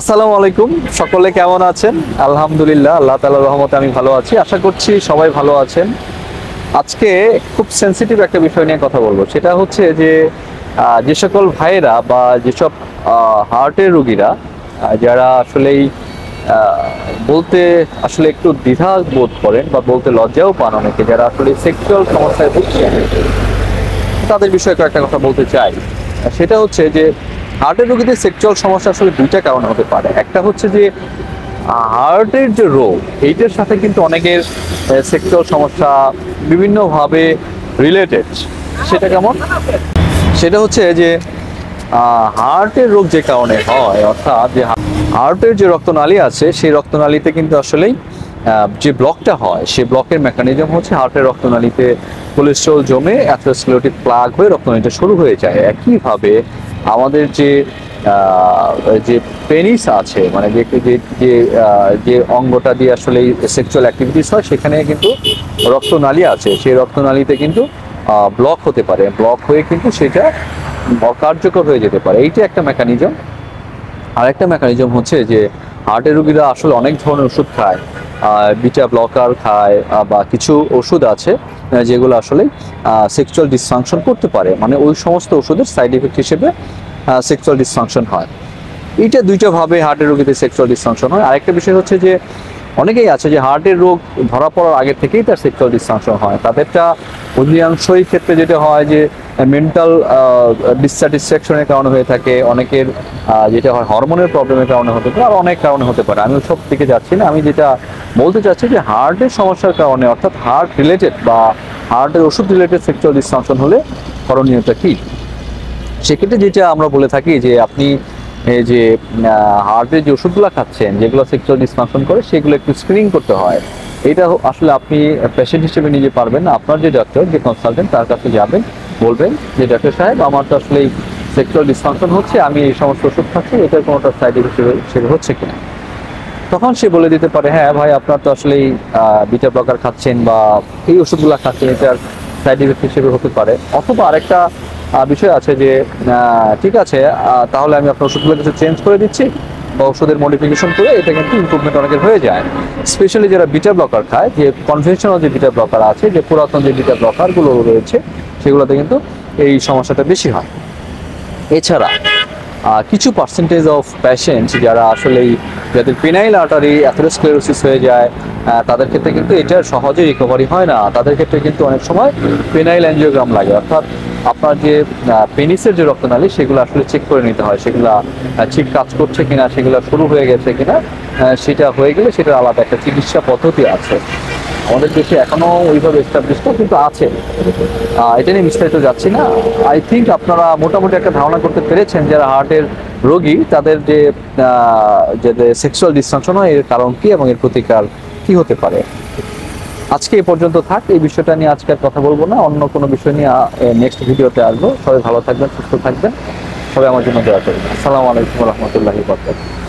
আসসালামু আলাইকুম, সকলে কেমন আছেন? আলহামদুলিল্লাহ, আল্লাহ তাআলার রহমতে আমি ভালো আছি। আশা করছি সবাই ভালো আছেন। আজকে খুব সেনসিটিভ একটা বিষয় নিয়ে কথা বলবো। সেটা হচ্ছে যে যে সকল ভাইয়েরা বা যেসব হার্টের রোগীরা যারা আসলেই বলতে আসলে একটু দ্বিধা বোধ করেন বা বলতে লজ্জাও পান, অনেকে যারা আসলে সেক্সুয়াল সমস্যায় ভুগছেন, তাদের বিষয়ে কয়েকটা কথা বলতে চাই। সেটা হচ্ছে যে হার্টের রোগীদের সেক্সুয়াল সমস্যা আসলে দুইটা কারণে হতে পারে। একটা হচ্ছে যে হার্টের যে রোগ, এইটার সাথে কিন্তু অনেকের সেক্সুয়াল সমস্যা বিভিন্নভাবে রিলেটেড। সেটা কেমন? সেটা হচ্ছে যে হার্টের রোগ যে কারণে হয়, অর্থাৎ যে হার্টের যে রক্তনালী আছে, সেই রক্তনালীতে কিন্তু আসলেই যে ব্লকটা হয়, সেই ব্লকের মেকানিজম হচ্ছে হার্টের রক্তনালীতে কোলেস্ট্রল জমে অ্যাথেরোস্ক্লেরোটিক প্লাগ হয়ে রক্তনালীটা শুরু হয়ে যায়। একইভাবে আমাদের যে যে পেনিস আছে, মানে যে যে যে যে অঙ্গটা দিয়ে আসলে সেক্সুয়াল অ্যাক্টিভিটিস হয়, সেখানে কিন্তু রক্তনালী আছে। সেই রক্তনালীতে কিন্তু ব্লক হতে পারে, ব্লক হয়ে কিন্তু সেটা অকার্যকর হয়ে যেতে পারে। এইটা একটা মেকানিজম। আরেকটা মেকানিজম হচ্ছে যে হার্টের রোগীরা আসলে অনেক ধরনের ওষুধ খায়, বিটা ব্লকার খায়, বা কিছু ওষুধ আছে যেগুলো আসলে সেক্সুয়াল ডিসফাংশন করতে পারে, মানে ওই সমস্ত ওষুধের সাইড এফেক্ট হিসেবে সেক্সুয়াল ডিসফাংশন হয়। এইটা দুইটা ভাবে হার্টের রোগীদের সেক্সুয়াল ডিসফাংশন হয়। আরেকটা বিষয় হচ্ছে যে অনেকেই আছে যে হার্টের রোগ ধরা পড়ার আগে থেকেই তার সেক্সুয়াল ডিসফাংশন হয়। তাদেরটা অধিকাংশই ক্ষেত্রে যেটা হয় যে মেন্টাল ডিসস্যাটিসফ্যাকশনের কারণে হয়ে থাকে, অনেকের যেটা হয় হরমোনের প্রবলেমের কারণে হতে পারে, আর অনেক কারণে হতে পারে। আমি সব দিকে যাচ্ছি না, আমি যেটা বলতে চাচ্ছি যে হার্টের সমস্যার কারণে, অর্থাৎ হার্ট রিলেটেড বা হার্টের ওষুধ রিলেটেড সেক্সুয়াল ডিসফাংশন হলে করণীয়টা কি। সেক্ষেত্রে যেটা আমরা বলে থাকি যে আপনি এই যে হার্টের যে ওষুধগুলো খাচ্ছেন, যেগুলো সেক্সুয়াল ডিসফাংশন করে, সেগুলো একটু স্ক্রিনিং করতে হয়। এটা আসলে আপনি পেশেন্ট হিসেবে নিজে পারবেন না, আপনার যে ডক্টর, যে কনসালটেন্ট, তার কাছে যাবেন, বলবেন যে ডক্টর সাহেব, আমার তো আসলে সেক্সুয়াল ডিসফাংশন হচ্ছে, আমি এই সমস্ত ওষুধ খাচ্ছি, এটার কোনোটা সাইড ইফেক্ট হিসেবে হচ্ছে কিনা। তখন সে বলে দিতে পারে, হ্যাঁ ভাই, আপনার তো আসলে বিটা ব্লকার খাচ্ছেন বা এই ওষুধগুলো খাচ্ছেন, এটার সাইড ইফেক্ট হিসেবে হতে পারে। অথবা আরেকটা বিষয় আছে যে ঠিক আছে, তাহলে আমি আপনার ওষুধগুলো কিছু চেঞ্জ করে দিচ্ছি বা ওষুধের মডিফিকেশন করে, এটা কিন্তু ইমপ্রুভমেন্ট অনেকের হয়ে যায়। স্পেশালি যারা বিটা ব্লকার খায়, যে কনভেনশনাল যে বিটা ব্লকার আছে, যে পুরাতন যে বিটা ব্লকারগুলো রয়েছে, সেগুলোতে কিন্তু এই সমস্যাটা বেশি হয়। এছাড়া কিছু পার্সেন্টেজ অফ পেশেন্টস যারা আসলেই, যাদের পেনাইল আর্টারি অ্যাথেরোস্ক্লেরোসিস হয়ে যায়, তাদের ক্ষেত্রে কিন্তু এটার সহজে রিকভারি হয় না। তাদের ক্ষেত্রে কিন্তু অনেক সময় পেনাইল অ্যাঞ্জিওগ্রাম লাগে, অর্থাৎ আপনার যে পেনিসের যে রক্তনালী, সেগুলো আসলে চেক করে নিতে হয়, সেগুলো ঠিক কাজ করছে কিনা, সেগুলো শুরু হয়ে গেছে কিনা। সেটা হয়ে গেলে সেটার আলাদা একটা চিকিৎসা পদ্ধতি আছে। আমাদের দেশে এখনো ওইভাবে এস্টাবলিশ কিন্তু আছে। এটা নিয়ে বিস্তারিত যাচ্ছি না। আই থিঙ্ক আপনারা মোটামুটি একটা ধারণা করতে পেরেছেন যারা হার্টের রোগী, তাদের যে সেক্সুয়াল ডিসফাংশন হয়, এর কারণ কি এবং এর প্রতিকার কি হতে পারে। আজকে এই পর্যন্ত থাক। এই বিষয়টা নিয়ে আজকে আর কথা বলবো না, অন্য কোনো বিষয় নিয়ে নেক্সট ভিডিওতে আসবো। সবাই ভালো থাকবেন, সুস্থ থাকবেন, সবাই আমার জন্য দোয়া করবেন। আসসালামু আলাইকুম ওয়া রাহমাতুল্লাহি ওয়া বারাকাতুহু।